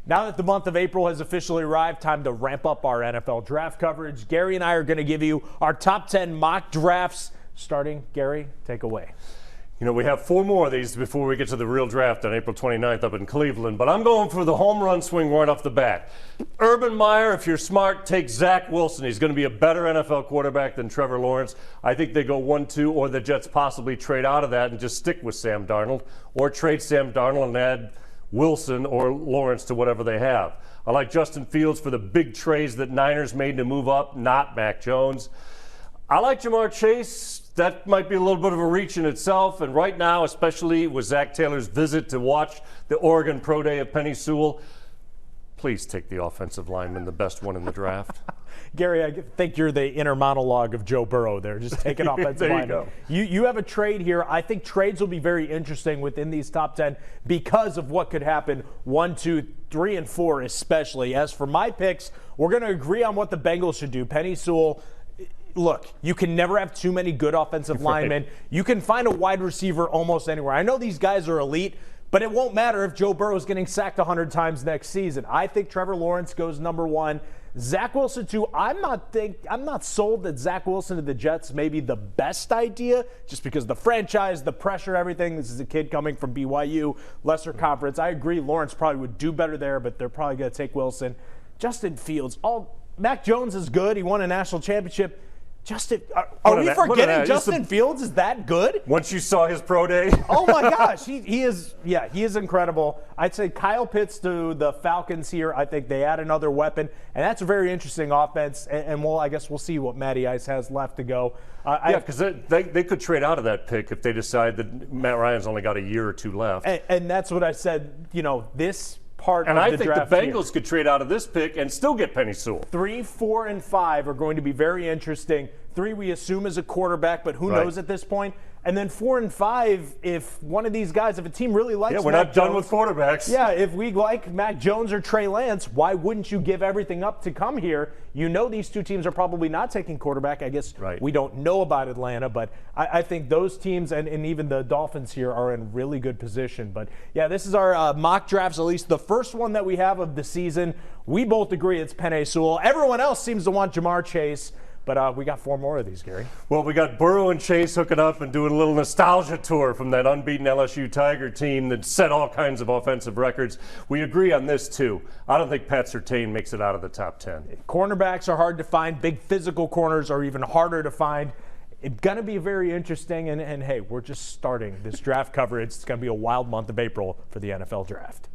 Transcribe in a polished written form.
Now that the month of April has officially arrived, time to ramp up our NFL draft coverage. Gary and I are going to give you our top 10 mock drafts. Starting, Gary, take away. You know, we have 4 more of these before we get to the real draft on April 29th up in Cleveland, but I'm going for the home run swing right off the bat. Urban Meyer, if you're smart, take Zach Wilson. He's going to be a better NFL quarterback than Trevor Lawrence. I think they go 1-2, or the Jets possibly trade out of that and just stick with Sam Darnold, or trade Sam Darnold and add Wilson or Lawrence to whatever they have. I like Justin Fields for the big trades that Niners made to move up, not Mac Jones. I like Ja'Marr Chase. That might be a little bit of a reach in itself, and right now, especially with Zach Taylor's visit to watch the Oregon Pro Day of Penei Sewell, please take the offensive lineman, the best one in the draft. Gary, I think you're the inner monologue of Joe Burrow there. Just take an offensive lineman. You have a trade here. I think trades will be very interesting within these top 10 because of what could happen 1, 2, 3, and 4 especially. As for my picks, we're going to agree on what the Bengals should do. Penei Sewell, look, you can never have too many good offensive linemen. Right. You can find a wide receiver almost anywhere. I know these guys are elite, but it won't matter if Joe Burrow is getting sacked 100 times next season. I think Trevor Lawrence goes number 1. Zach Wilson, too. I'm not sold that Zach Wilson to the Jets may be the best idea, just because the franchise, the pressure, everything. This is a kid coming from BYU, lesser conference. I agree Lawrence probably would do better there, but they're probably going to take Wilson. Justin Fields. Mac Jones is good. He won a national championship. Justin, are we forgetting Justin Fields is that good? Once you saw his pro day? Oh my gosh, he is incredible. I'd say Kyle Pitts to the Falcons here. I think they add another weapon, and that's a very interesting offense. And I guess we'll see what Matty Ice has left to go. Because they could trade out of that pick if they decide that Matt Ryan's only got a year or 2 left. And that's what I said. You know, this part and of I the think draft the Bengals could trade out of this pick and still get Penei Sewell. 3, 4, and 5 are going to be very interesting. 3 we assume is a quarterback, but who knows at this point? And then 4 and 5, if one of these guys, if a team really likes we're Mac not done Jones, with quarterbacks. Yeah, if we like Mac Jones or Trey Lance, why wouldn't you give everything up to come here? You know these two teams are probably not taking quarterback. I guess we don't know about Atlanta, but I think those teams and even the Dolphins here are in really good position. But, yeah, this is our mock drafts, at least the first one that we have of the season. We both agree it's Penei Sewell. Everyone else seems to want Ja'Marr Chase. But we got 4 more of these, Gary. Well, we got Burrow and Chase hooking up and doing a little nostalgia tour from that unbeaten LSU Tiger team that set all kinds of offensive records. We agree on this, too. I don't think Pat Surtain makes it out of the top 10. Cornerbacks are hard to find. Big physical corners are even harder to find. It's going to be very interesting. And, hey, we're just starting this draft coverage. It's going to be a wild month of April for the NFL Draft.